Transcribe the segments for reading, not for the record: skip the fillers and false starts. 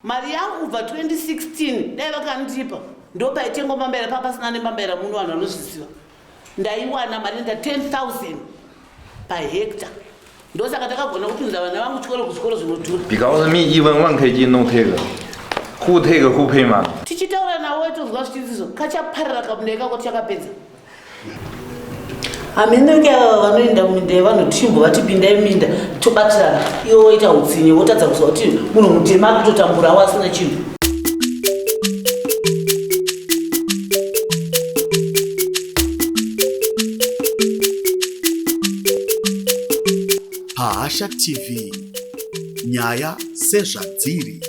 Mari yangu kubva 2016 dai vakandipa ndopa itengo Yembambaira papa sina Yembambaira muno vanhu vanozviziva ndaiwana mari nda 10,000 per hectare ndosaka takagona kupinza vana vangu chikoro kuzvikoro zvinodhura. Because me even 1 kg no take. Who take who pay man? Tichitaura nawo tozwa zvichidziso kachaparira kabunda ikako chakapedza. Amineke vanoenda muminda vanotimbo vatipindai minda tobatirana iwo woita utsinye wotadza kuzwa kuti munhu mutema kutotambura wasina chinhu. Hasha TV nyaya sezvadziri.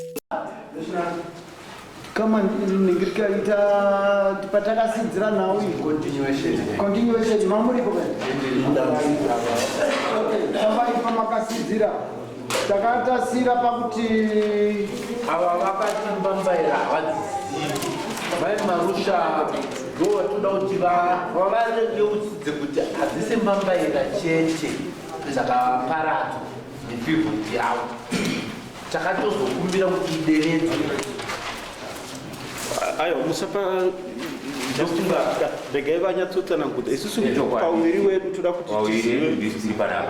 Kama ningirikaita patakasidzira nawo continuation mamuri ko kama ipa makasidzira takatasira pakuti ava vakati Yembambaira havadzizivi vai marusha ndo vatoda kuti vavareudzidze kuti hadzisi Yembambaira chete zvakaparadzwa nepivhoti yavo takatozokumbira kuti ideredzwe. Ayo musapa regai vanyatsotsananguta isusu pauviri wedu toda kuti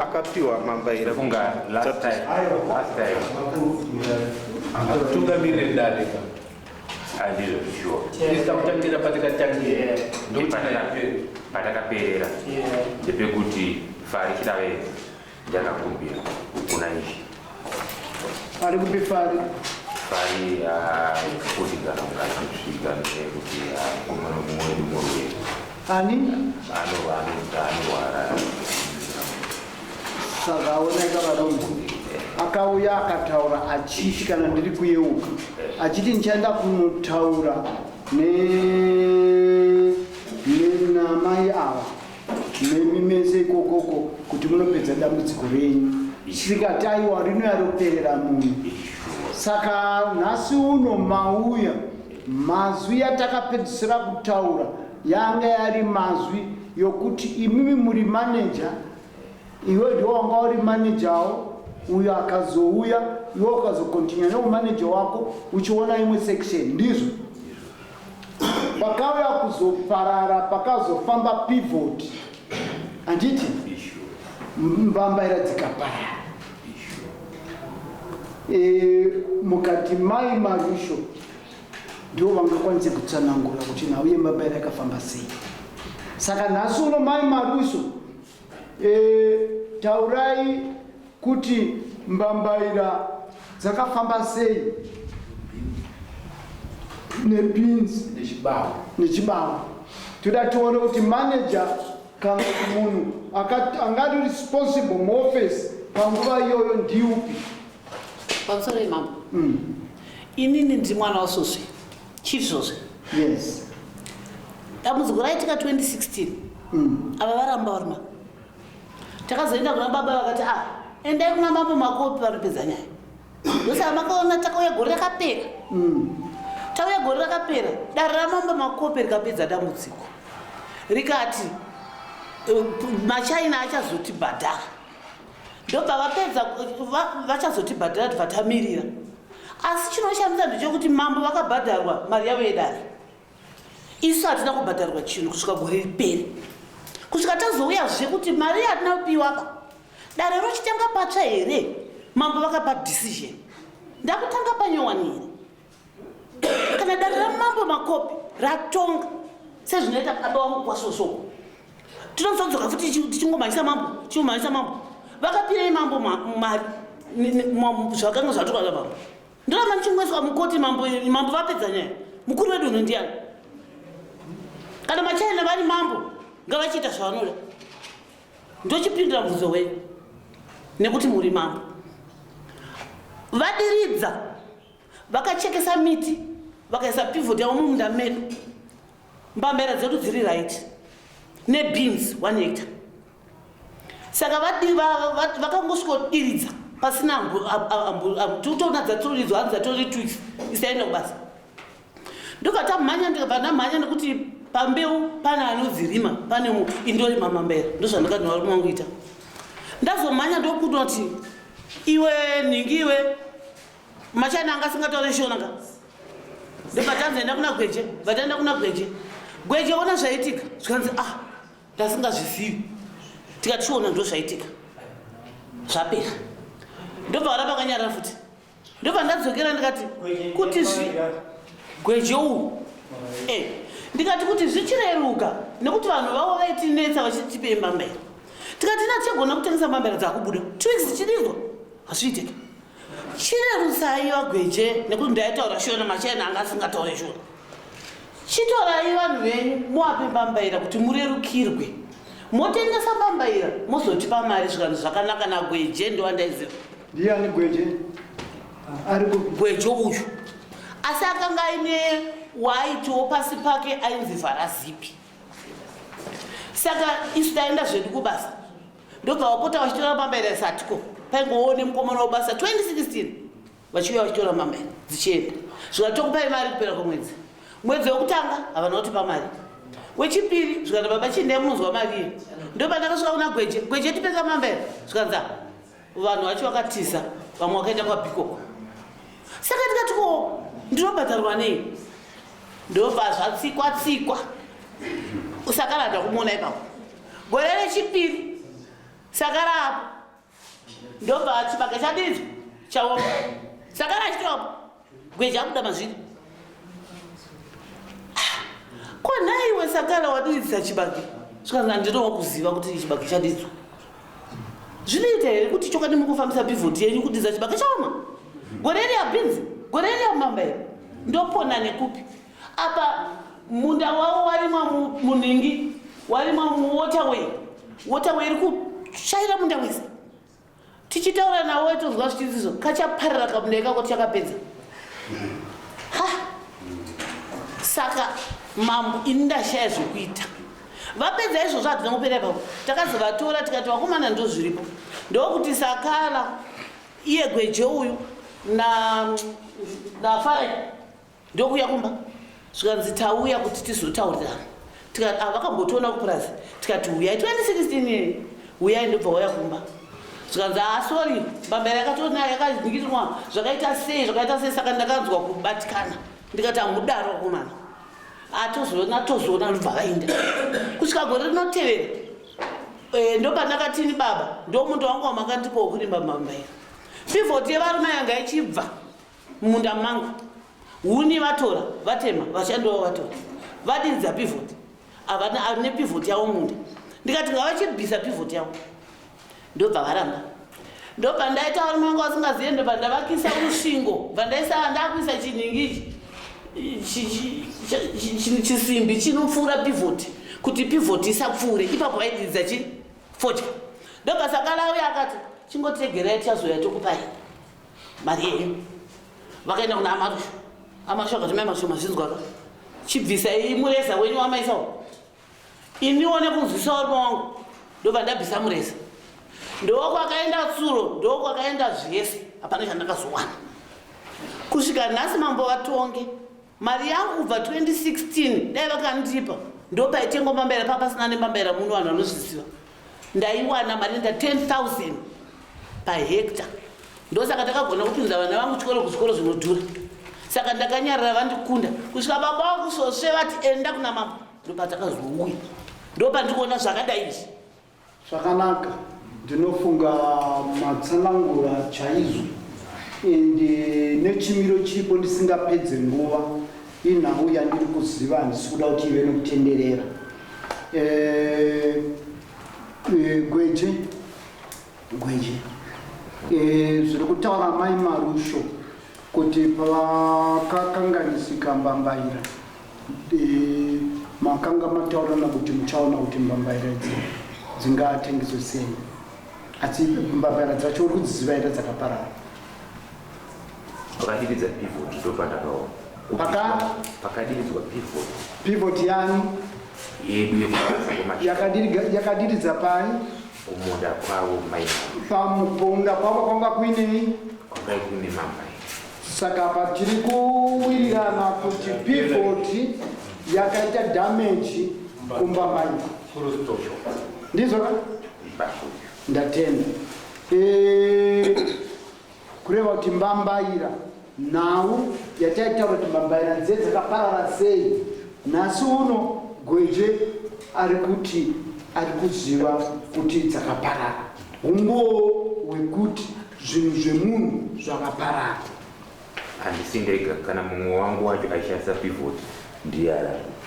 akapiwa Yembambaira Funga last time tungamirire ndareka isitakutangira patikatangira patakaperera ndepekuti fari chidave ndakakumbira kuna ichi ari kupi fari kuti kana ungasvika nekuti mumwe Murume ani anorwara saka aoneka varongo akauya akataura achiti kana ndiri kuyeuka achiti ndichaenda kunotaura nenamai ava nemi mese ikokoko kuti munopedza dambudziko renyu tikati aiwa rinoya roperera munhu. Saka nhasi uno mauya mazwi yatakapedzisira kutaura yanga yari mazwi yokuti imimi muri manager iwe ndiwo wanga uri managerwo uyo akazouya iwe ukazokontinua neumanager wako uchiona imwe section ndizvo pakauya kuzoparara pakazofamba pivot handiti Yembambaira dzikaparara mukati mai marusho ndiwo vangakwanise kutsanangura kuti nawo Yembambaira yakafamba sei. Saka nhasi uno mai marusho taurai kuti Yembambaira dzakafamba sei nepinzi nechibavu toda tione kuti manager kana munhu angari responsible muoffice panguva iyoyo ndiupi. Pamusoro imambo inini ndi mwana wasosve chifsosve. Yes. Dambudziko raitika 2016 ava varamba varima takazoenda kuna baba vakati endai kuna mambo makopi vanopedza nyaya ndosaka makaona takauya gore rakapera tauya gore rakapera dare ramambo makopi rikapedza dambudziko rikati machaina achazotibhadhara ndobva vapedza vachazotibhadhara tibvatamirira asi chinoshamisa ndechekuti mambo vakabhadharwa mari yavo yedare isu hatina kubhadharwa chinhu kusvika gore ripere kusvika tazouyazve kuti mari yatina kupiwaka dare rochitanga patsva here mambo vakapa decision ndakutanga panyowani here kana dare ramambo makopi ratonga sezvinoita baba wangu kwasosoko tinozodzoka futi tichingomhanyisa mambo vakapirei mambo mari zvakanga zvatukana mambo ndoramba ndichingoswa mukoti mambo vapedza nyaya mukuru wedu uno ndiani kana machaina vari mambo ngavachiita zvavanoda ndochipindira mubvuzo wenyu nekuti muri mambo vadiridza vakachekesa miti vakaisa pivhoti yavo mumunda medu Yembambaira dzedu dziri right nebeans 1 hectare. Saka vakangosvikotiridza pasina totona dzatoridzwa hanzi dzatori twis isaenda kubasa ndokatamhanya ndikabva ndamhanya nekuti pambeu pane anodzirima pane indorima Yembambaira ndozvandakadina varume wangu ita ndazomhanya ndokuti iwe nhingi iwe machana anga singataure shonanga ndopatanzoenda kuna gweje vataenda kuna gweje gweje ona zvaitika zvikanzi ndasingazvizivi tikati chiona ndo zvaitika zvapera ndobva vara pakanyarara futi ndobva ndadzokera ndikati kuti gweje uyu ndikati kuti zvichireruka nekuti vanhu vavo vaitinetsa vachitipe mbambaira tikati tichagona kutengesa mbambaira dzakubuda 2 weeks chirizwa hazviitiki chirerusai vagweje nekuti ndaitaura shona machena anga asingataure shona chitorai vanhu venyu muvape mbambaira kuti murerukirwe motengesa mbambaira mozotipa mari zvikanhu zvakanaka nagweje ndowandaiziva ndiani gweje ari gweje uyu asi akanga aine waaitiwo pasi pake ainzi vharazipi saka isu taenda zvedu kubasa ndobva vapota vachitora mbambaira satiko paingoone mukomana wobasa 2016 vachiuya vachitora mbambaira dzichienda zvikatokupai mari kupera kwemwedzi mwedzi wekutanga havana kutipa mari wechipiri zvikati baba chiendai munonzwa mari iyo ndopa ndakasvika kuna gweje gweje tipeka mbambaira zvikanza vanhu vacho vakatiza vamwe vakaenda kwabhikoko saka tikatiko ndinobhadharwa nei ndobva zvatsikwa usakarada kumuona ipapo gore rechipiri sakara apo ndobva chibage chadizwa chaoma sakara chitopo gweje akuda mazviri konaiwe sakara wadiridzisa chibage zvikanzi handinowa kuziva kuti chibage chadizwa zvinoita here kuti chokati mukufambisa pivhoti yenyu kudidza chibage chaoma gore riyabhinzi gore riyamambaira ndopona nekupi apa munda wavo warimwa muningi warimwa muwaterway iri kushaira munda wese tichitaura nawo tozwa zvichidzizo kachaparira kamunda ikako tichakapedza saka mambo ini ndashaya zvekuita vapedza izvozvo hatina kupera ipapo takazovatora tikati vakomana ndo zviripo ndokuti sakala iye gweje uyu nafarai ndokuya kumba zvikanzi tauya kuti tizotaurirana tikati vakambotiona kupurazi tikati uyai 2016 uyai ndobva wauya kumba zvikanzi sori mbambaira yakatona yakanikitirwa zvakaita sei saka ndakanzwa kubatikana ndikati hamudaro vakomana tozoona ndobva vaenda kusvika gore rinotevera ndopa ndakatini baba ndo mundu wangu wamakandipowo kurimba mbambaira pivhoti yevarume yanga ichibva mumunda mangu huni vatora vatema vashandiwo vatora vadinza pivhoti havane pivhoti yavo munda ndikati ngavachibvisa pivhoti yavo ndobva varamba ndobva ndaita varume vangu vasingazive ndobva ndavakisa rusvingo bva ndakuisa chiningi chisimbi chinopfuura pivhoti kuti pivhoti isapfuure ipapo vaididza chifodya ndobva sakalauya akati chingotegerai tichazoya tokupai mari yenyu vakaenda kuna amasho akati maimasho mazvinzwaka chibvisai mureza wenyu wamaisawo inione kunzwisawo rume wangu ndobva ndabvisa mureza ndokwakaenda tsuro ndokwakaenda zvese hapana chandakazowana kusvika nhasi mambo vatonge mari yangu kubva 2016 dai vakandipa ndopaitengo mbambaira papasina nembambaira muno vanhu vanozviziva ndaiwana mari nda 10,000 pahekta ndosaka takagona kupinza vana vangu chikoro kuzvikoro zvinodhura saka ndakanyarara vandikunda kusvika baba vangu sosve vati enda kuna mambo ndopatakazouya ndopandikuona zvakadai izvi zvakanaka ndinofunga matsanangura chaizvo ende nechimiro chiripo ndisingapedze nguva inhau yandiri kuziva handisi kuda kuti ive nokutenderera gweje zviri kutaura mai marusho kuti pavakakanganisika mbambaira makanga mataurana kuti muchaona kuti mbambaira dzingatengeswe sei asi mbambaira dzacho uri kudziziva here dzakaparara pakadiridza pivot ndopandakaona pakadiridzwa pivot yani yedu yakadiridza pai umunda kwavo pamupunda kwavo kwanga kuinei kwanga kuine mambai saka patiri kuwirirana kuti pivot yakaita damage kumbambaira ndizvo ka ndatenda kureva kuti mbambaira nhau yataitaura kuti Yembambaira dzakaparara sei. Nhasi uno Gweje ari kuziva kuti dzakaparara. Umbo hwekuti zvinhu zvemunhu zvakaparara. handisindeka kana mumwe wangu wacho aishandisa pivot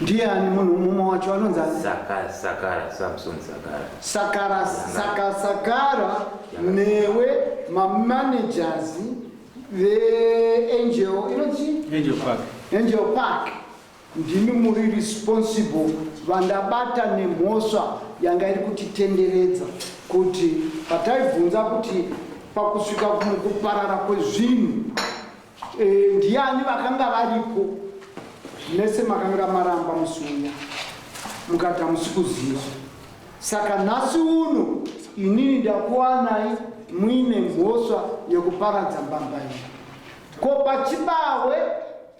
ndiani munhu mumwe wacho anonzi Sakara Samson Sakara Sakara newe mamanagers veangel inoti Angel Park ndimi muri responsible vandabata nemhosva yanga iri kutitenderedza kuti pataibvunza kuti pakusvika kuparara kwezvinhu ndiani vakanga varipo nese makanga maramba musuya mukati hamusi kuziva. Saka nhasi uno inini ndakuwanai muine mhosva yekuparadza Yembambaira. Ko pachibawe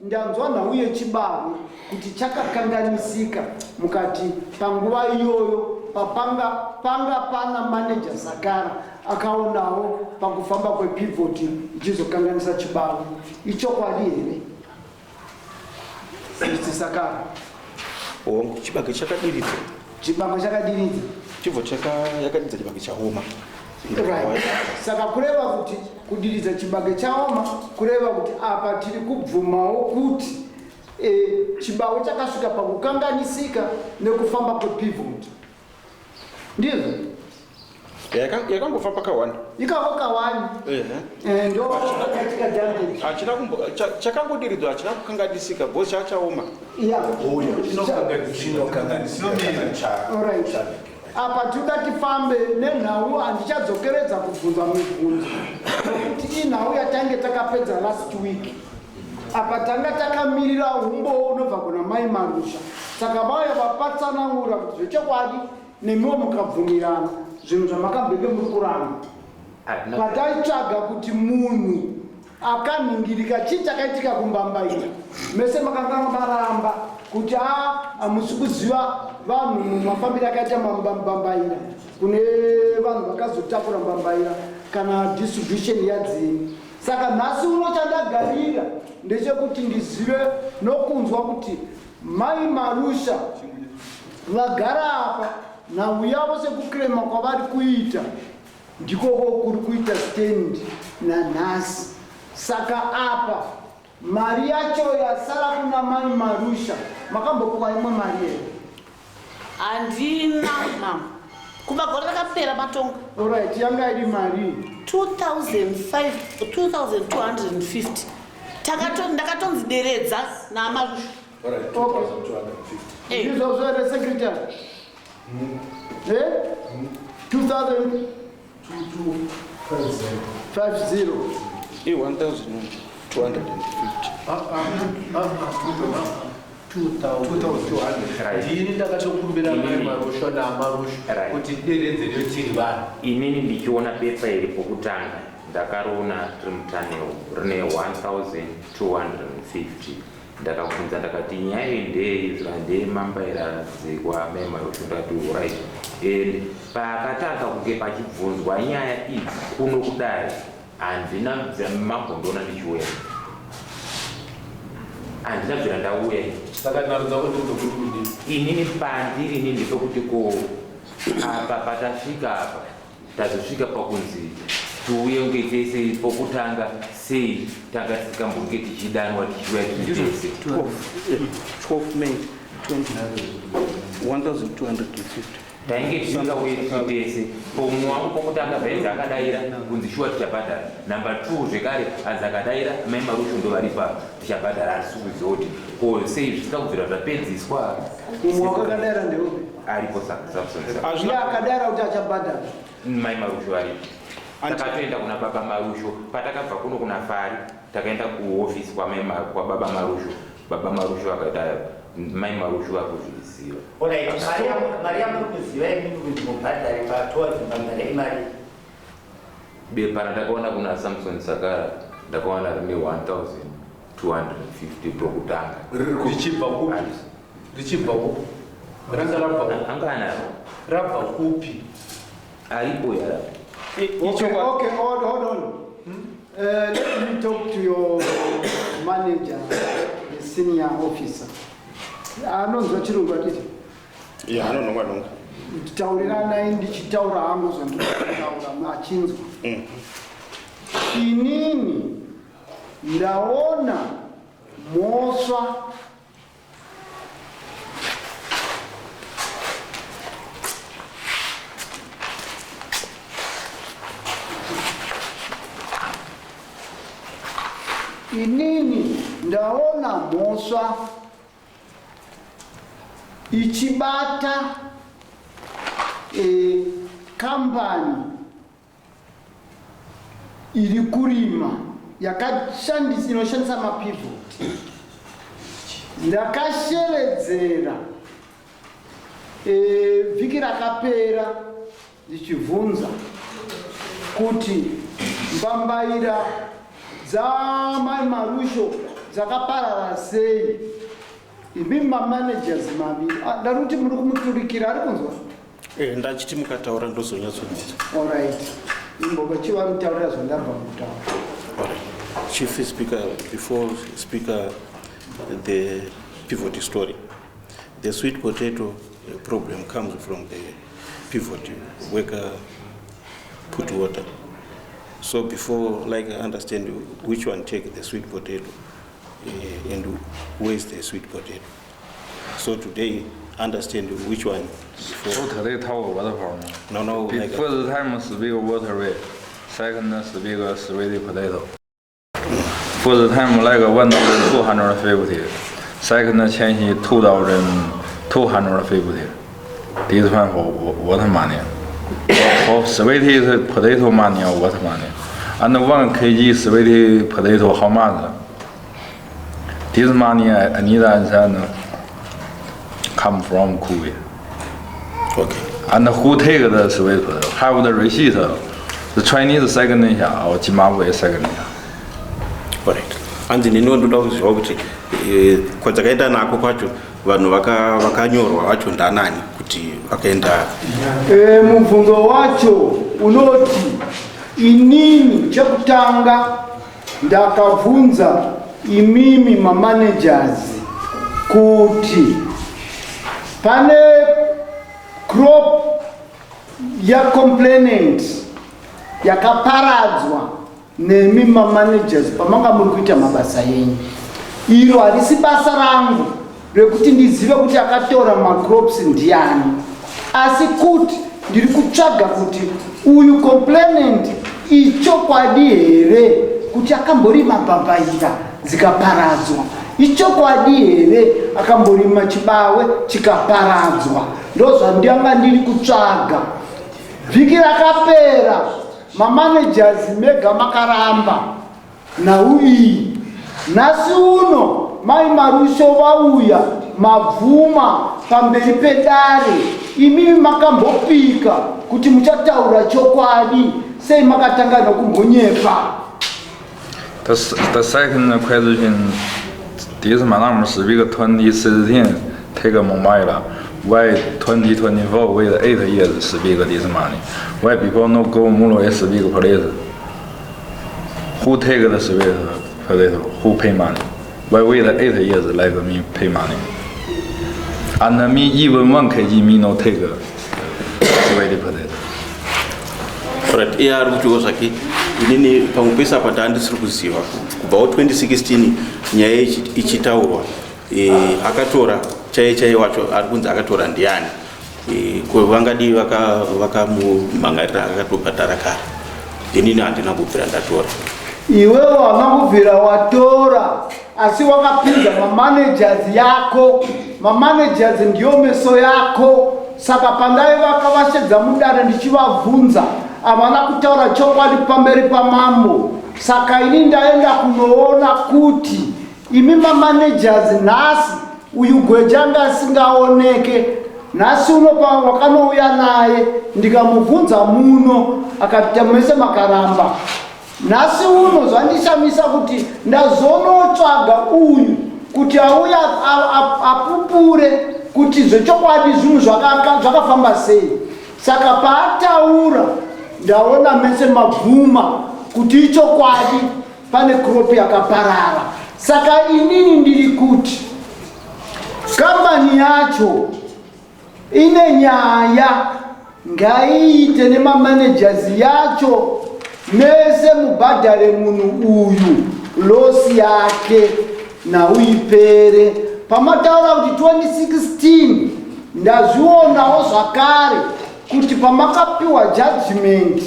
ndanzwa nhau yechibawe kuti chakakanganisika mukati panguva iyoyo panga pana manager Sakara akaonawo pakufamba kwepivot ichizokanganisa chibawe. Ichokwadi here Sakara? Chibage chakadiridza. Chibage chakadiridza. Chibvo yakadiridza chibage chaoma. Right. Saka kureva kuti kudiridza chibage chaoma kureva kuti apa tiri kubvumawo kuti chibawe chakasvika pakukanganisika nekufamba kwepivot. Ndizvo? Yakangofamba kawani. Ikava kawani. Ndo katika damage. Achina chakangodiridwa achina kukanganisika bho chachaoma. Yeah. Alright. Apa tuda tifambe nenhau handichadzokeredza kubvunza mibvunzo kuti inhau yatange takapedza last week. Apa tanga takamirira umbo unobva kuna mai Marusha. Saka vaya vapatsanangura kuti zvechokwadi nemiwo mukabvumirana zvinhu zvamakambenge muri kuramba. Pataitsvaga kuti munhu akanhingirika chii chakaitika kuMbambaira mese makanga maramba kuti hamusi kuziva vanhu mumafambiro akaita Yembambaira kune vanhu vakazotakura Yembambaira kana distribution yadzini. Saka nhasi uno chandagarira ndechekuti ndizive nokunzwa kuti mai Marusha vagara apa nhau yavo sekukrema kwavari kuita ndikoko kuri kuita stand nanhasi. Saka apa mari yacho yasara kuna mai Marusha makambopuwa imwe mari here? Handina mama. Kubva gore rakapera matongo. Alright, yanga iri mari 2,250. Ndakatonzideredza naMarusha. Alright, 2,250. Izvozvo here secretary? 2,250. 2,200. Ndini ndakatokumbira mai Marusha naMarusha kuti deredze tiri vanhu. inini ndichiona bepa iri pokutanga ndakariona tiri mutanheu rine 1,250. ndakabvunza ndakati nyaya ndei zvirandei Yembambaira dzekwa mai Marusha ndakati right. Pakatanga kunge pachibvunzwa nyaya idzi kuno Kudare handina mambondoona ndichiuya. Handina bvira ndauya. Saka narudza kuti ndokudini. Inini pandiri inini nditokuti ko apa patasvika apa tazosvika pakunzi tiuye kunge tese pokutanga sei tanga tisikambonge tichidanwa tichiuya tese 12 May 1,250. tainge tisingauye tichitese pomwe wangu pokutanga bhenzi akadaira kunzi shuwa tichabhadhara. Number 2 zvekare anzi akadaira mai Marusha ndovaripa tichabhadhara asi kuziva kuti ko sei zvisika kubvira zvapedziswa. Umwe wakadaira ndeupi? Aripo Samson. Iye akadaira kuti achabhadhara. Mai Marusha aripo. Takatoenda kuna baba Marusha. Patakabva kuno kuna Fari takaenda kuhofisi kwa baba Marusha. Baba Marusha akaita mai Marusha akuzviziva. Alright, Maria mukuziva imini kuti mubhadhare patowards Yembambaira imari. Bepa randakaona kuna Samson Sakara ndakaona rine 1,250 pokutanga. Richibva kupi? Richibva kupi? Ranga rabva angana rabva kupi? aripo yara. Okay, hold on. Let me talk to your manager, the senior officer. Anonzwa chirungu atiti? Yeah, I don't know what. Taurirana ndichitaura hangu zvandinotaura achinzwa. Inini ndaona mhosva ichibata kambani iri kurima inoshandisa mapivot. Ndakasheredzera vhiki rakapera ndichibvunza kuti mbambaira dzamai Marusho dzakaparara sei. Imi mamanagers maviri ndaruti muri kumuturikira ari kunzwa? Ndachiti mukataura ndozonyatsodzidza. Alright. Imboga chiva mutaurira zvandabva mutaura. Alright. Chief Speaker, before Speaker, the pivot story. The sweet potato problem comes from the pivot worker put water. So before, like I understand which one take the sweet potato and where is the sweet potato. So today, understand which one. So today, talk water farm. No. First time speak waterway, second speak sweet potato. First time like 1,250, second change 2,250. This one for water money. For sweet potato money or water money. And 1 kg sweet potato how much? This money I need to come from Kuwait. Okay. And who take the sweet potato? Have the receipt? The Chinese second or Zimbabwe second. Correct. And then you know kuti kwadzakaita nako kwacho vanhu vakanyorwa vacho ndanani kuti vakaenda. Mubvunzo wacho unoti inini chekutanga ndakabvunza imimi mamanagers kuti pane crop ya complainant yakaparadzwa nemi mamanagers pamanga muri kuita mabasa yenyu. Iro harisi basa rangu rekuti ndizive kuti akatora macrops ndiani, asi kuti ndiri kutsvaga kuti uyu complainant ichokwadi here kuti akamborima mbambaira dzikaparadzwa, ichokwadi here akamborima chibawe chikaparadzwa. Ndozvandanga ndiri kutsvaga. Vhiki rakapera mamanagers mega makaramba nhau iyi. Nhasi uno mai Marusho vauya mabvuma pamberi pedare. Imimi makambopika kuti muchataura chokwadi, sei makatanga nokumbonyepa. The second question, this madam speak 2016 take Yembambaira. Why 2024 with 8 years speak this money? Why people no go Murume speak police? Who take the sweet potato? Who pay money? Why wait 8 years like me pay money? And me even 1 kg me no take sweet potato. Right, here ruchosaki inini pamupesa patandisiri kuziva kubva 2016 nyaya ichitaurwa akatora chaiye wacho ari kunzi akatora ndiani vangadi vakamumangarira akatobhadhara kare. Inini handina kubvira ndatora. Iwewe wakangobvira watora, asi wakapinza mamanagers yako. Mamanagers ndiyo meso yako. Saka pandai vakavashedza mudare ndichivabvunza havana kutaura chokwadi pamberi pamambo. Saka ini ndaenda kunoona kuti imi mamanagers nhasi uyu gwejanga asingaoneke. Nhasi uno pawakanouya naye ndikamubvunza muno akati mese makaramba. Nhasi uno zvandishamisa kuti ndazonotsvaga uyu kuti auya apupure kuti zvechokwadi zvinhu zvakafamba sei. Saka paataura ndaona mese mabvuma kuti ichokwadi pane crop yakaparara. Saka inini ndiri kuti kambani yacho ine nyaya ngaiite nemamanagers yacho mese mubhadhare munhu uyu losi yake nauipere. Pamataura kuti 2016 ndazvionawo zvakare kuti pamakapiwa judgment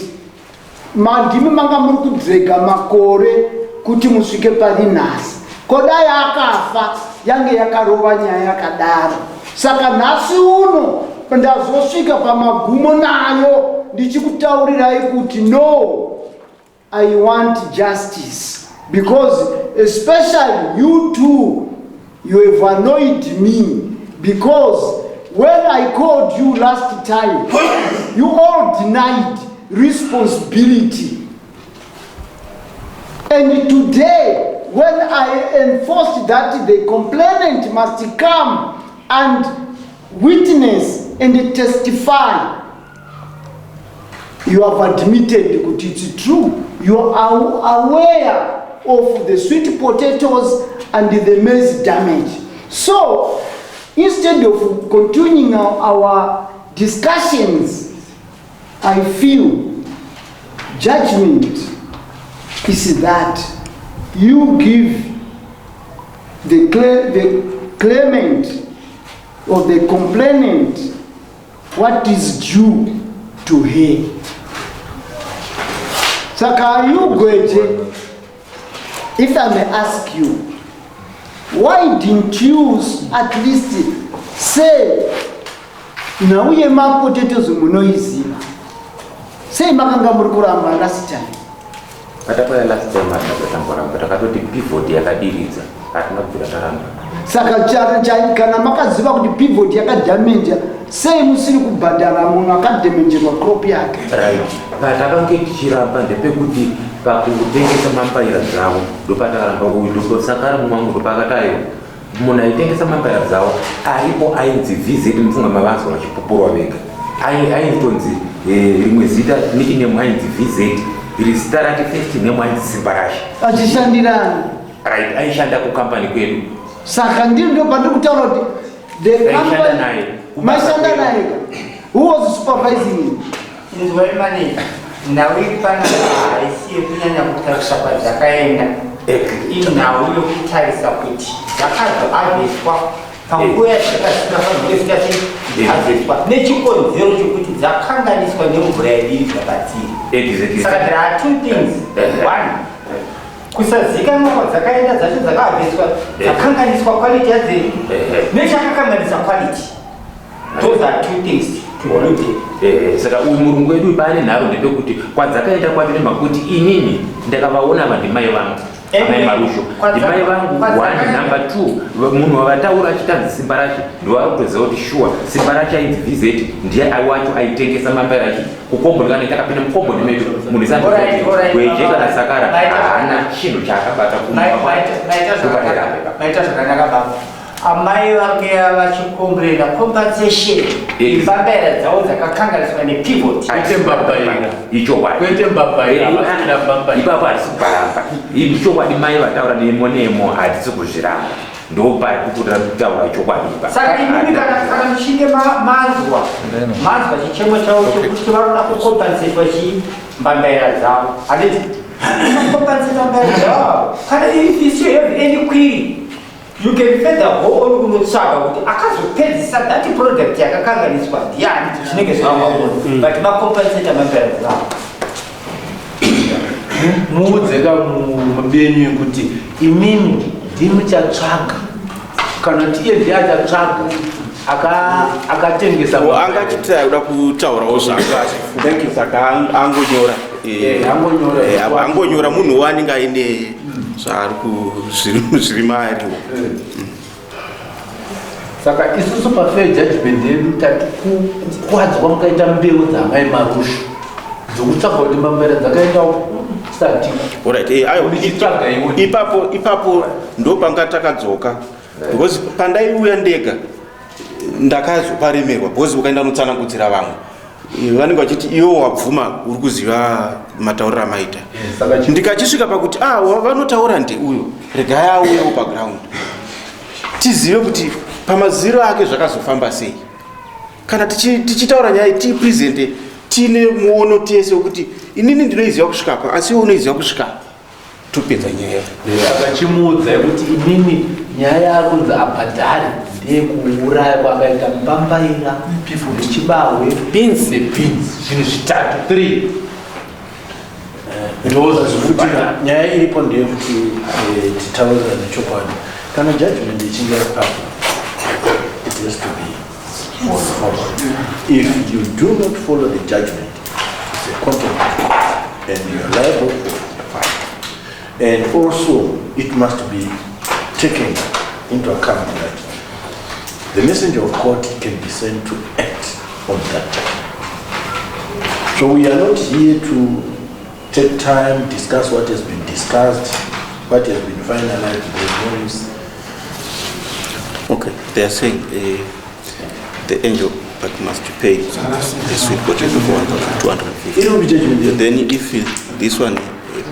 mandimi manga muri kudrega makore kuti musvike pari nhasi. Kodai akafa yange yakarova nyaya yakadaro. Saka nhasi uno ndazosvika pamagumo nayo ndichikutaurirai kuti no, I want justice, because especially you two, you have annoyed me, because when I called you last time, you all denied responsibility. And today, when I enforced that the complainant must come and witness and testify, you have admitted that it's true. You are aware of the sweet potatoes and the maize damage. So, instead of continuing our discussions, I feel judgment is that you give the claimant or the complainant what is due to her. Saka you Gweje, if I may ask you, why didn't you at least say now you ma potatoes munoiziva? Say makanga muri kuramba last time. Patapaya last time atakatambora takatoti pivot yakadiridza atina kubvira taramba. Saka kana makaziva kuti pivot yakadamage sei musiri kubhadhara munhu akadamagerwa crop yake. Right. Patakange tichiramba ndepekuti pakutengesa mambaira dzavo ndopatakaramba kuiduko sakara mumwangu pakatayo munhu aitengesa mambaira dzavo aripo ainzi visit mupfungwa mavanzwa vachipupurwa vega aitonzi rimwe zita nickname ainzi visit zita rati 50 name ainzi Simbarashi achishandirana. Right, aishanda kukampani kwedu. Saka ndio pandiri kutaura kuti the company maishanda naye who was supervising is very money. Now we find I see kunyanya kutarisa kwa zakaenda now we kutarisa kuti zakazo abiswa panguya zvakasvika pazvinoita abiswa nechikonzero chokuti dzakanganiswa nemvura yadiri zvakatsiri. Saka there are two things. One, kusazikanwa kwadzakaenda dzacho dzakaabviswa dzakanganiswa quality yadziri nechakakanganisa quality. Those are two things. Saka uyu murungu wedu bane nharo ndepekuti kwadzakaenda kwaviri makuti inini ndakavaona vandimai vangu amai marusho ndimai vangu 1 number 2 munhu wavataura achitanzi Simbarashi ndiwari kutoziva kuti sure Simbarashi ainzi visit ndiye wacho aitengesa mambairachi kukomboni takapinda mukomboni medu munhu isandogweje kana sakara haana chinhu chaakabata maita zvakanaka baba. Amai vange vachikombrera compensation ibambaira dzavo dzakakanganiswa nepivot ipapo hatisi kuparamba ichokwadi mai vataura nemonemo hatisi kuzviramba ndopari kutaura chokwadi. Saka imimi kana muchinge manzwa chichemo chavo chokuti vanoda kucompensate vachimbambaira dzavo handiti compensate mbambaira dzavo kana if you have any query you can further go on kunotsvaga kuti akazopedzisa that product yakakanganiswa ndiani zvinenge zvavamaona but macompensate mambera dzavo. Muudzeka mubenyu kuti imimi ndimuchatsvaga kana kuti iye ndiye achatsvaga akatengesa angachitira kuda kutaurawo zvanga saka angonyora munhu wanenge aine zviri maari. Saka isusu pafair judgment yedu tati kukwadzwa mukaita mbeu dzamai marusho dzokutsvaga kuti mbambaira dzakaendawo sati ipapo ndo panga takadzoka because pandaiuya ndega ndakazoparemerwa because ukaenda notsanangudzira vamwe vanenge vachiti iwo wabvuma uri kuziva matauriro amaita. Ndikachisvika pakuti vanotaura ndeuyo, regai auyewo paground tizive kuti pamaziro ake zvakazofamba sei. Kana tichitaura nyaya tiipresente tiine muono tese wekuti inini ndinoiziva kusvikako asi iwe unoiziva kusvika topedza nyaya. Akachimuudza kuti inini nyaya yakunzi abhadhari ndeyekuuraya kwakaita Yembambaira, Chibahwe, beans nebins, zvinhu zvitatu 3 Kuti nyaya iripo ndeyekuti titaurirane chokwadi. Kana judgment ichinge yapapo, it has to be followed. If you do not follow the judgment, it's a contempt and you are liable for a fine. And also, it must be taken into account that the messenger of court can be sent to act on that judgment. So we are not here to take time, discuss what has been discussed, what has been finalized. There's no use. Okay, they are saying the angel but must pay the sweet potato for 1,250. It will be judgment. Then if this one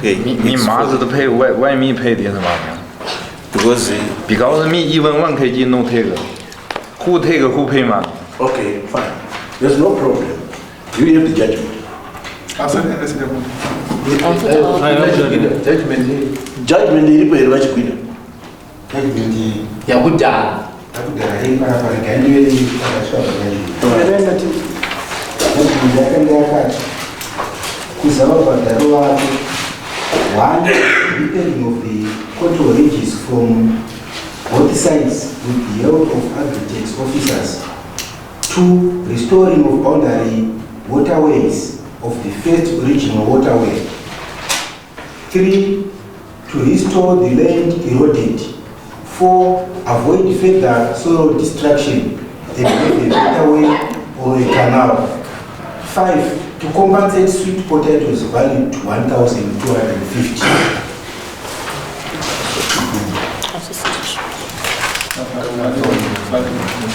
pay, me master to pay, why me pay this money? Because me even 1 kg no take. Who take, who pay money? Okay, fine. There's no problem. You have the judgment. Judgment iripo iri vachigwina. yakudhara yakati kuzava bhadharo vake 1 repaying of the court wages from both sides with the help of agri-tax officers. 2 restoring of boundary waterways of the first original waterway. 3 to restore the land eroded. 4 avoid further soil destruction and make a waterway or a canal. 5 to compensate sweet potatoes valued to 1,250.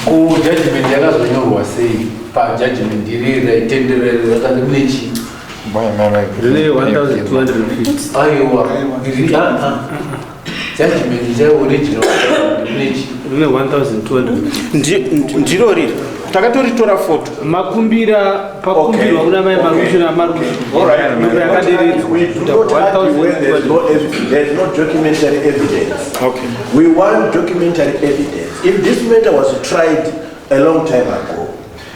ku judgment yakazonyorwa sei pajudgment iri raitenderera rakati kunechi Rene 1,250. aiwa judgment original kunechi Rene 1,250. ndiro riri takatoritora foto makumbira pakumbirwa kuna mai marusho namarusho There's no documentary evidence. Okay. We want documentary evidence. If this matter was tried a long time ago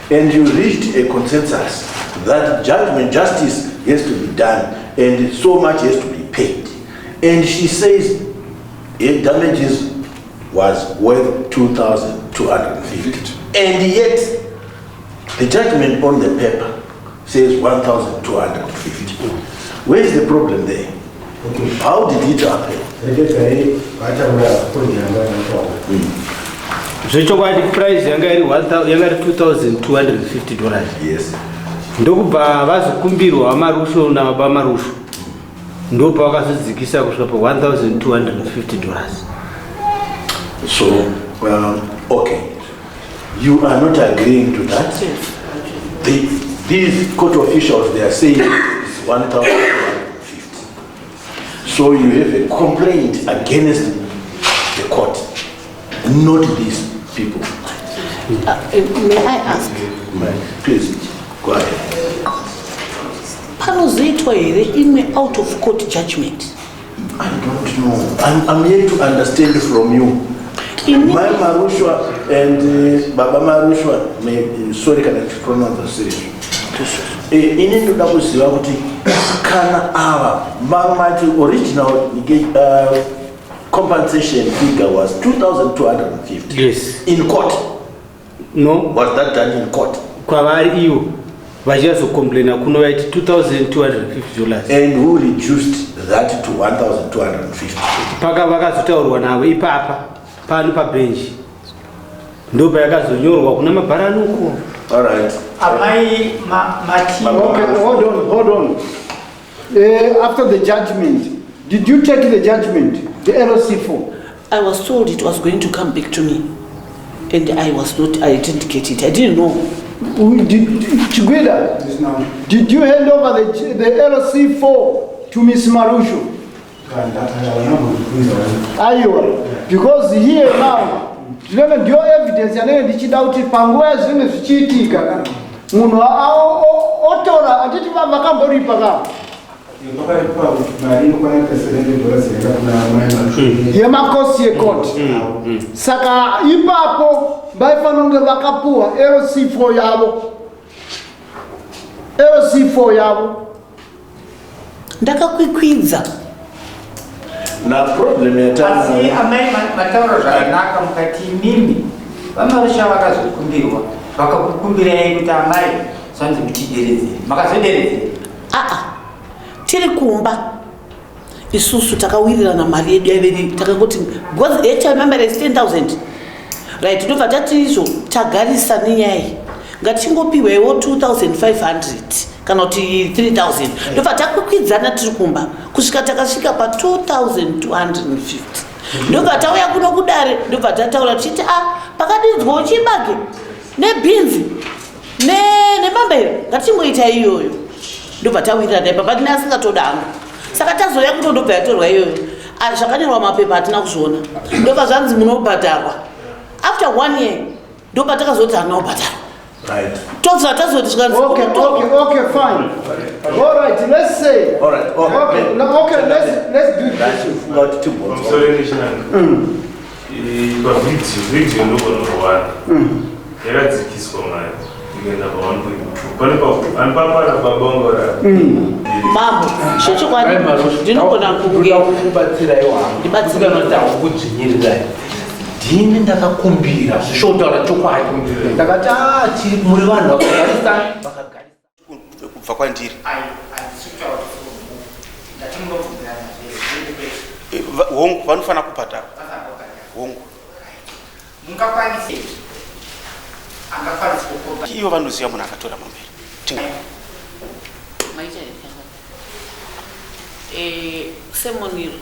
and you reached a consensus that justice has to be done and so much has to be paid, and she says it damages was worth 2,250, and yet the judgment on the paper says 1,250. Where is the problem there? Okay. How did it happen? zvechokwadi price yanga iri $2,250. Yes. ndokubva vazokumbirwa vamarusho navamarusho ndobva vakazodzikisa kusvika pa $1,250. So, okay, you are not agreeing to that. These court officials, they are saying it's 1,250. So you have a complaint against the court, not these people. May I ask? Please, go ahead. Panozoitwa here imwe out of court judgment? I don't know. I'm here to understand from you. My Marushwa and Baba Marushwa, sorry, can I pronounce the same? Inini ndoda kuziva kuti kana ava mamati original compensation figure was 2,250. Yes. In court. No. Was that done in court? Kwavari iyo vachiazocomplaina kuno vaiti $2,250. And who reduced that to 1,250? paka vakazotaurwa navo ipapa pano pabhenji ndopa yakazonyorwa kuna mabharanuko. All right. Amai Mati. Okay, hold on. After the judgment, did you take the judgment, the LOC4? I was told it was going to come back to me, and I didn't get it. I didn't know. Chigwida, did you hand over the LC4 to Miss Marusho? Because here now, remember your evidence and the out it panguas in the chitika. Muno otora atiti vakambo ripaga. Yemakosi court. Saka ipapo baifanonge vakapua LC4 yabo. LC4 yabo. Ndakakwikwiza. Na problem ya tano. Asi amai matauro zvakanaka mukati mimi vamarusha vakazokumbirwa vakakukumbira kuti amai sanzi muchideredze makazoderedze tiri kumba isusu takawirirana mari yedu yaviri takangoti because HMMR is 10,000 right ndobva tati izvo tagarisa nenyaya ngatichingopiwewo 2,500 kana kuti 3,000 ndobva takwikwidzana tiri kumba kusvika takasvika pa 2,250 ndobva tauya kuno Kudare ndobva tataura tichiti pakadinzwawo chibage nebhinzi nemambaira ngatichingoita iyoyo ndobva tawirirana ipa patine asingatoda hangu saka tazoya kuno ndobva yatorwa iyoyo zvakanyorwa mapepa hatina kuzviona ndobva zvanzi munobhadharwa after 1 year ndobva takazoti hamuna kubhadharwa. Right. Okay, fine. All right, let's say. All right. Okay, let's do this. Not too much. I'm sorry, it was video no one. Era zikiswa mali. Ngenda kwa 1.2. Pale papa na babongora. Mambo, shicho kwa ndinokona kubuya kubatsira iwa. Ndibatsira nota ukudzinyirira. Ndini ndakakumbira zvishotaura chokwadi ndakati muri vanhu vakagarisa kubva kwandiri hongu vanofana kubhadhara hongu ivo vanoziva munhu akatora mamberi semoniro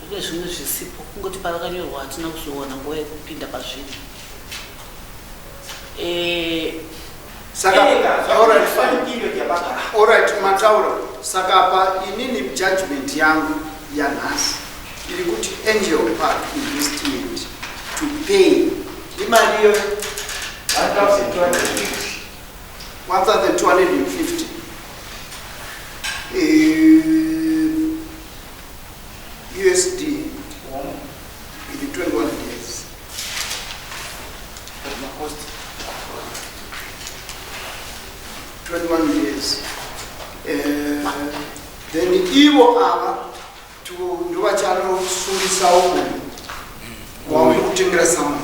kune zvimwe zvisipo kungoti pavakanyorwa hatina kuzviona nguva yekupinda pazviri saka alright matauro saka pa inini judgment yangu yanhasi iri kuti Angel Park investment to pay imari iyo 1,250 USD in 21 days. At my cost. 21 days. Then Iwo Ama to do a channel Surisao while we put in some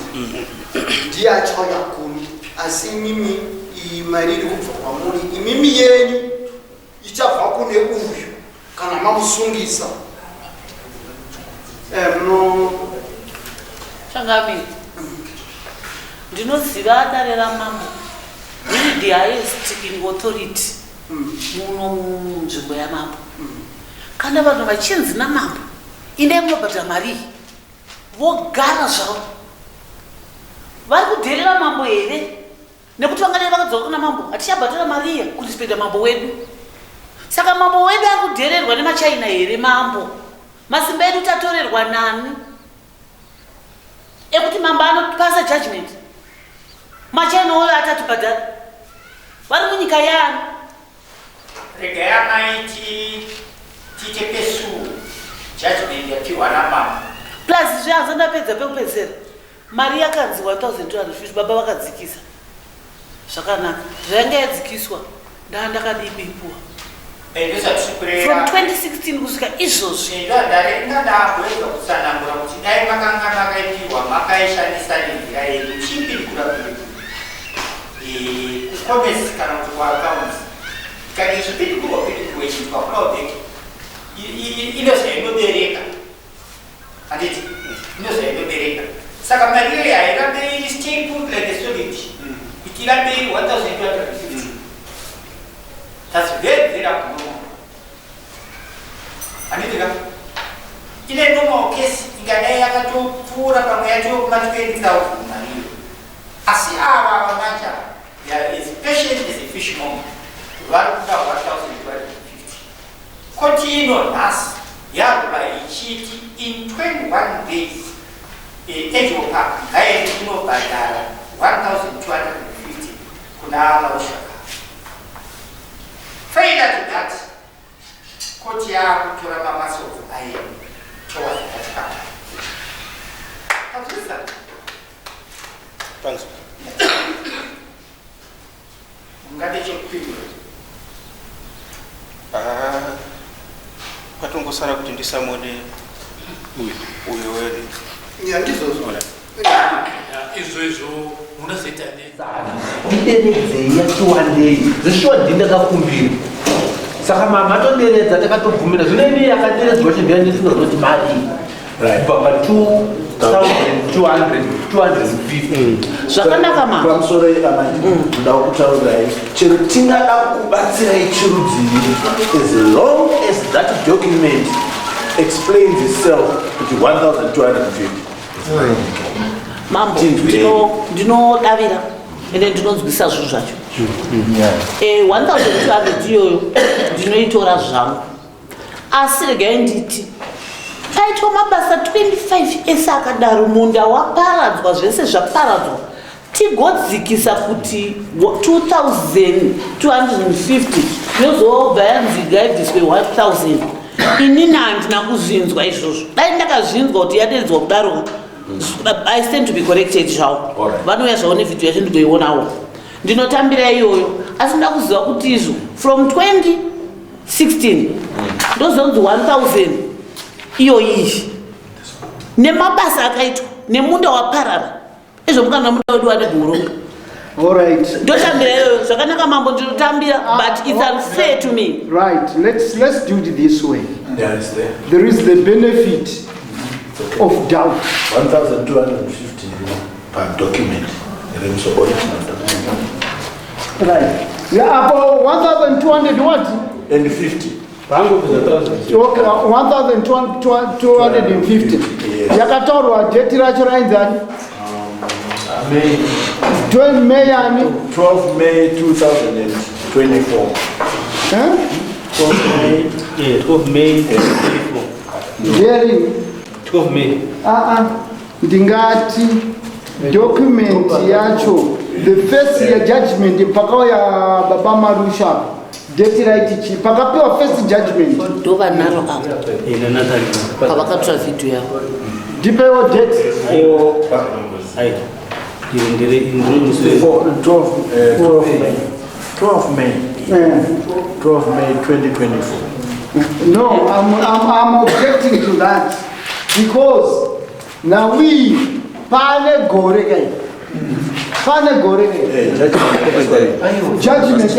dear Choya Kumi, as Mimi, married for Amoni, Mimi Yeni, Ichapakune Uyu, Kanamamu Sungisa. No. Shangami. Ndinoziva darera mambo. Really the highest in authority. Muno munzvimbo yamambo. Kana vanhu vachinzi namambo. Ine munobhadhara mari. Vogara zvavo. Vari kudherera mambo here. Nekuti vangadai vakadzoka kuna mambo. Hatichabhadhara mari iya kurespecta mambo wedu. Saka mambo wedu ari kudhererwa nemachaina here mambo. Masimba edu tatorerwa nani ekuti mambo anopasa judgment machaina oyo atatibhadhara vari munyika yani regai amaiti titepesu judgment yapiwa namambo plus zveazondapedza pekupedzera mari yakanzi 1,250 baba vakadzikisa zvakanaka zvainge yadzikiswa ndakadibipuwa from 2016 kusvika izvozvi ndadare kusanangura kuti dai makanga makaipiwa makaishandisa nenzira yedu chipi kurapira kukomesi kana kuti kuaccounts kana zvipiri kuwapirikuwechiitwa kurabek inozvainobereka handiti inozvainobereka saka mari iyo hairambei stay put like a solid kuti irambei 1,250 that's very abnormal. Anitika. Ine normal case ingadai yakatopfuura pamwe yacho kuma 20,000 mari. Asi ava vamacha They are as patient as a fishmonger. 1,250. Continue nas Yabra Ichiti in 21 days. Edgewood Park, I know by 1,250. Kunala Oshaka. Failure to that. Kotia Turama Maso, I am towards that car. How is that? Thanks. Patongosara kuti ndisamone uyo wenu. Ndizozona. Izvo munozoita nei? Ndideredzei yatiwandei zvishuwa ndindakakumbira saka mama atoderedza takatobvumira zvino ine yakaderedzwa chindira ndisinozoti mari kubva pa250 zvakanaka mama pamusoro yeamai ndoda kutaurirai chero tingada kubatsirai chirudziri as long as that document explains itself kuti 1,250 mambo ndinodavira ende ndinonzwisa zvinhu zvacho 1,200 iyoyo ndinoitora zvangu asi regai nditi paitwa mabasa 25 ese akadaro munda waparadzwa zvese zvaparadzwa tigodzikisa kuti 2,250 yozobva yanzi gaidiswe 1,000 inini handina kuzvinzwa izvozvo dai ndakazvinzwa kuti yaderedzwa kudaro I stand to be corrected zvavo vanouya zvavo nevhidhiyo yacho ndigoionawo ndinotambira iyoyo asi nda kuziva kuti izvo from 2016 ndozonzi 1,000 iyoyi nemabasa akaitwa nemunda waparara izvo mukana munda wedu wane guronga ndotambira iyoyo zvakanaka mambo ndinotambira but it's unfair to me. Right, let's do it this way. There is the benefit of doubt. 1,250 per document. Right. Yeah, about 1,200 what? And 50. Okay, 1,250. Yakatorwa date racho rainzani? May 12 May yani? 12 May 2024. Huh? 12 May 2024. Hearing 12 May. Ndingati document yacho the first year judgment pakauya baba Marusha date right chi pakapewa first judgment ndova naro apo pavakatora video yavo ndipewo date 12 May 2024. No, I'm objecting to that because now we pane gore kai judgment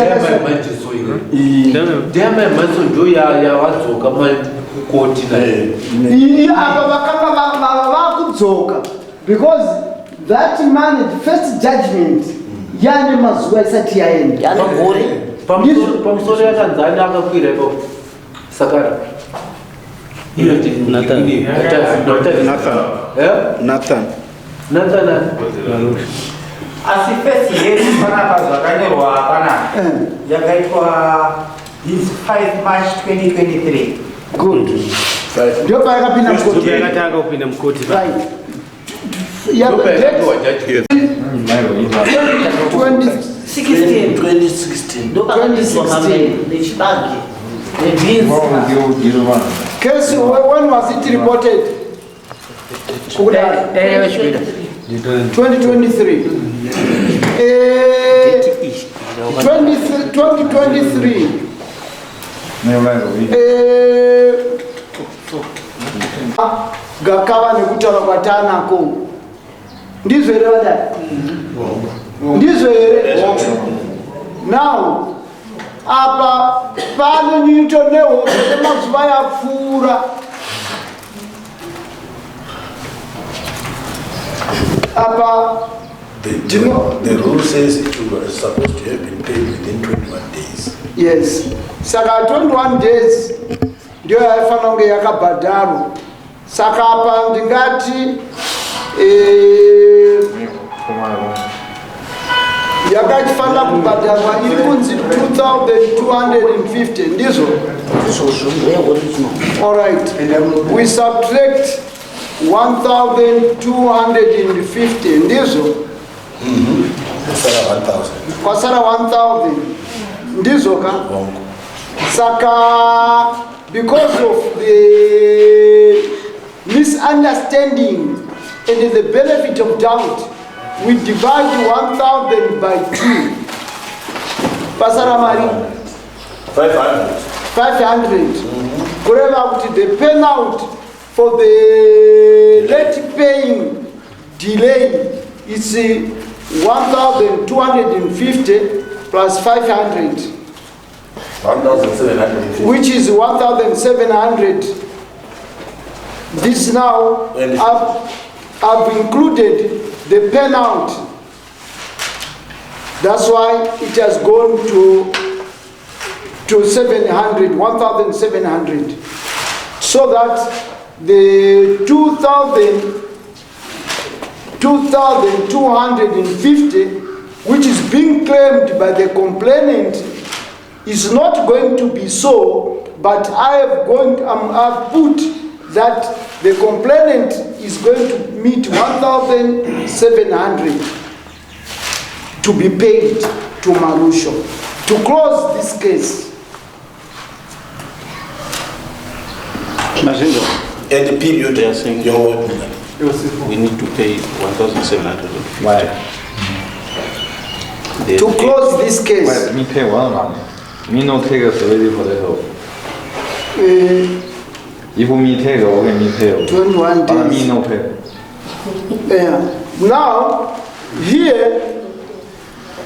ndiyama mazondo yawadzoka makoti apa vakanga vakudzoka because that man the first judgment yane mazuva isati yaenda yanogore pamusoro yakanzani akakwira ipapo sakara Nathan. Asi first year panapa zvakanyorwa panapa yakaitwa is 5 March 2023. Good. Ndio pakapinda mkoti. Yakatanga kupinda mkoti. Right. Yeah, but 2016 ndo pakandiswa mamene nechibage case when was it reported? Kudare 2023. 2023. Gakava nekutaura kwatanako ndizvo here vadai ndizvo here now apa pane nyito nehope nemazuva yapfuura apa the rule says it was supposed to have been paid within 21 days. Yes, saka 21 days ndio yaifanira kunge yakabhadharwa. Saka apa ndingati yakafanira kubhadharwa iri kunzi 2250 ndizvo. All right, we subtract 1250 ndizvo. Kwasara 1000 ndizvo ka. Saka because of the misunderstanding and the benefit of doubt, we divide 1000 by 2. Pasara Mari? 500. 500. Kureva kuti the payout for the late paying delay is 1250 plus 500. 1,750. Which is 1,700. This now, I've included the payout. That's why it has gone to 700, 1,700. So that the 2,250, which is being claimed by the complainant, is not going to be so, but I've put that the complainant is going to meet 1,700 to be paid to Marusho to close this case. And the period they are saying we need to pay 1,700. Why? To close this case. Why? Me pay one. Me no take a survey for the help. If me take it, okay, me pay. 21 days. Me no pay. Now, here,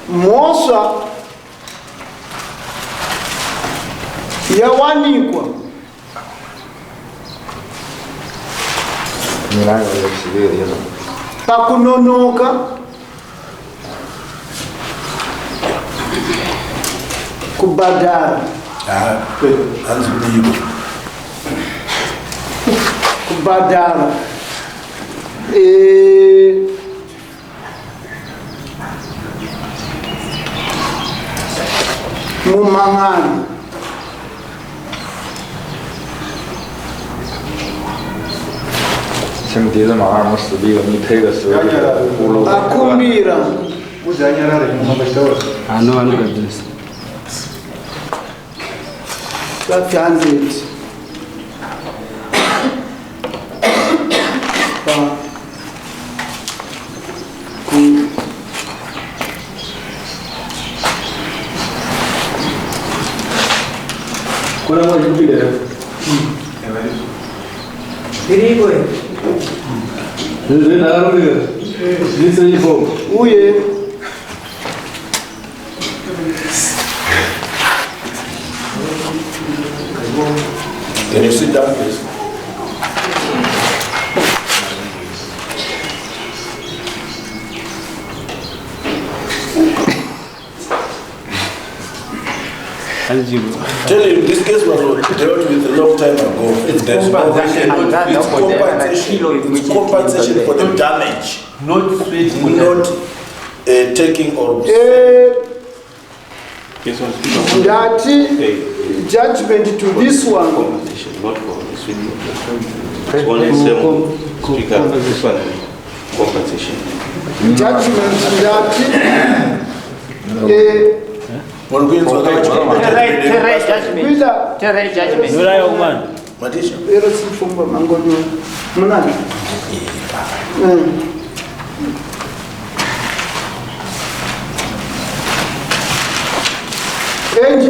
Mosa yawanikwa. Pakunonoka. Kubadara. Kubadara. Mumangani. Sem diz uma arma subida, me pega survey. Akumbira. I know I'm going to do this. 500. Kuna mmoja mpige. Kirigo. Ndio na ndio. This is for. Uye. Can you sit down, please? Tell you, this case was dealt with a long time ago. It's compensation for the damage, not taking or. That judgment to this one. Not for the sweet. Only compensation. Judgment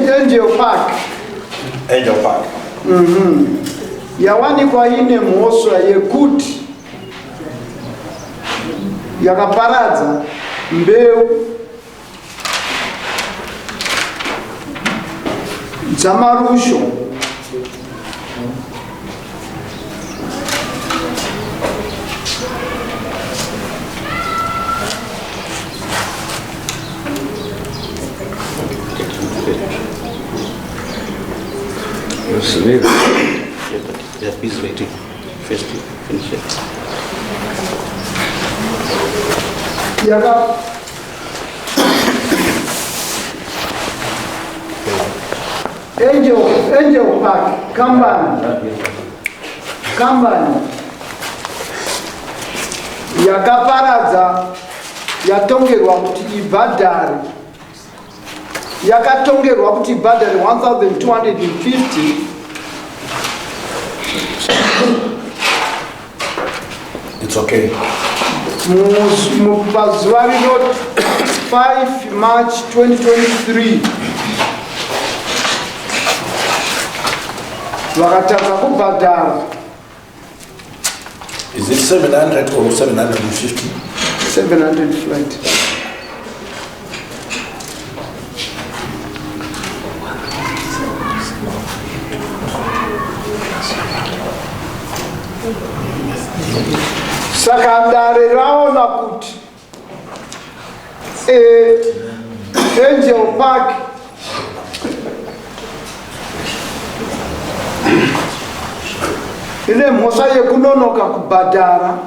Angel Park. Angel Park. Yawani kwa ine mhosva yekuti yakaparadza mbeu dzamarusho They are busy waiting. First to finish it. Angel Park, Kambani. Yakaparadza yatongerwa kuti ibhadhare. Yakatongerwa kuti ibhadhare 1,250. It's okay. Pazuva rino 5 March 2023 vakatadza kubhadhara. Is it 700 or 750? 700 flat. Saka dare raona kuti Angel Park ine mhosva yekunonoka kubhadhara.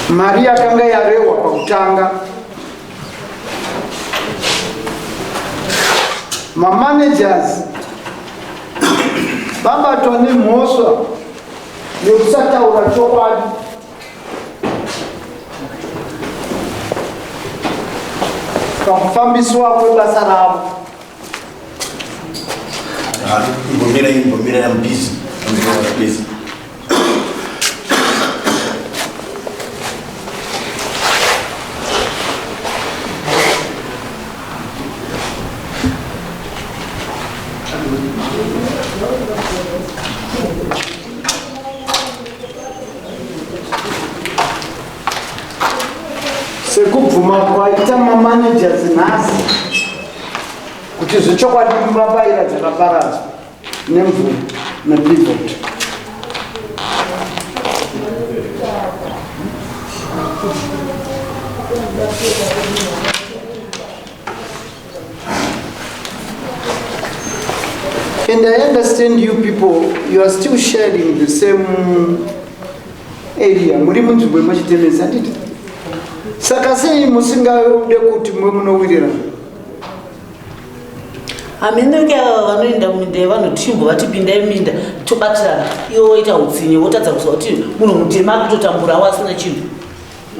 Mari yakanga yarehwa pakutanga. Mamanagers vabatwa nemhosva yekusataura chokwadi. Pakufambiswa kwebasa ravo. I'm busy. I'm busy. Sekubvuma kwaita mamanagers nhasi kuti zvechokwadi Yembambaira dzakaparadzwa nemvura nepivot. And I understand you people, you are still sharing the same area. Muri munzvimbo yemachitenesi handiti? Saka sei musingade kuti mwe munowirirana? Amene vanoenda muminda vanotimbo vatipindai muminda tobatirana iwo woita utsinye wotadza kuziva kuti munhu mutema kutotambura wasina chinhu.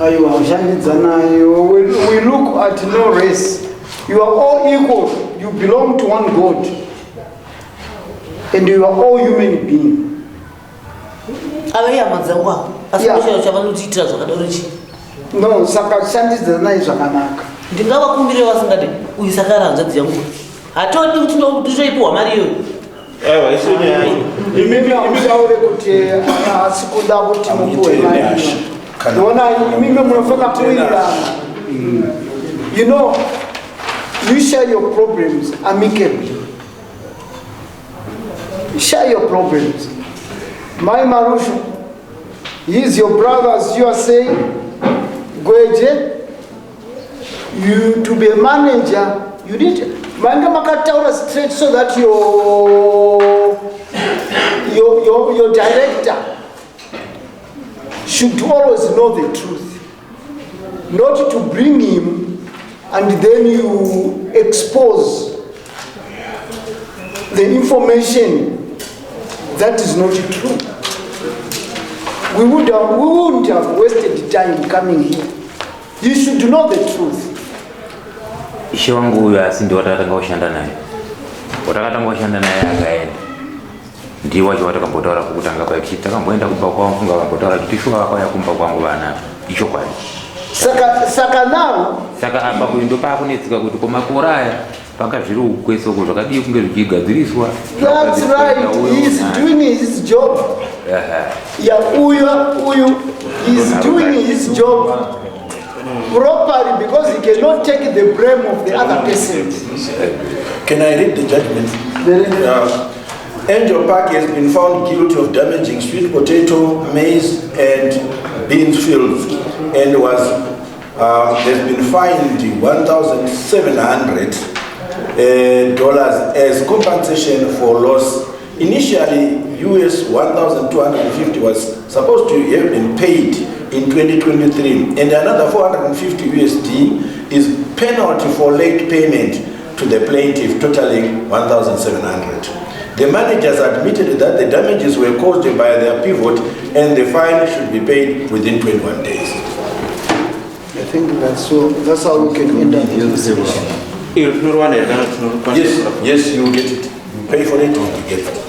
Aiwa ushandidzanayo. We look at no race. You are all equal. You belong to one God. And you are all human beings. Ave hama dzangu apo asi kushaya chavanotiitira zvakadaro chii? No, saka shandidzanai zvakanaka. Ndingavakumbire vasingade uisakara hanzvadzi yangu. Hatodi kuti ndotoipiwa mari iyoyo. Aiwa isonyaya. Imimi amutaure kuti asi kuda kuti mupuwe mari. Ndoona imimi munofanira kuwirirana. You know, you share your problems amicably. Share your problems. My Marusha, he is your brother, as you are saying. Gweje, you to be a manager, you need manga makataura straight so that your director should always know the truth, not to bring him and then you expose the information that is not true. We wouldn't have wasted time coming here. You should know the truth. Ishe wangu huyo asi ndio watakatanga kushanda naye. Watakatanga kushanda naye akaenda. Ndiwo wacho watakambotaura kukutanga pa chita kamboenda kumba kwa mfunga kambotaura kitishuka kwa yakumba kwangu bana. Icho kwani. Saka now saka apa kuindo pa kunetsika kuti komakoraya panga zviri ukweso zvakadii kunge zvichigadziriswa. That's right. He is doing his job. Yeah, uyu is doing his job properly because he cannot take the blame of the other person. Can I read the judgment? Angel Park has been found guilty of damaging sweet potato, maize, and bean fields, and was has been fined $1,700 as compensation for loss. Initially, US 1,250 was supposed to have been paid in 2023, and another 450 USD is penalty for late payment to the plaintiff, totaling 1,700. The managers admitted that the damages were caused by their pivot and the fine should be paid within 21 days. I think that's how we can end up this session. Yes, you get it. You pay for it, you get it.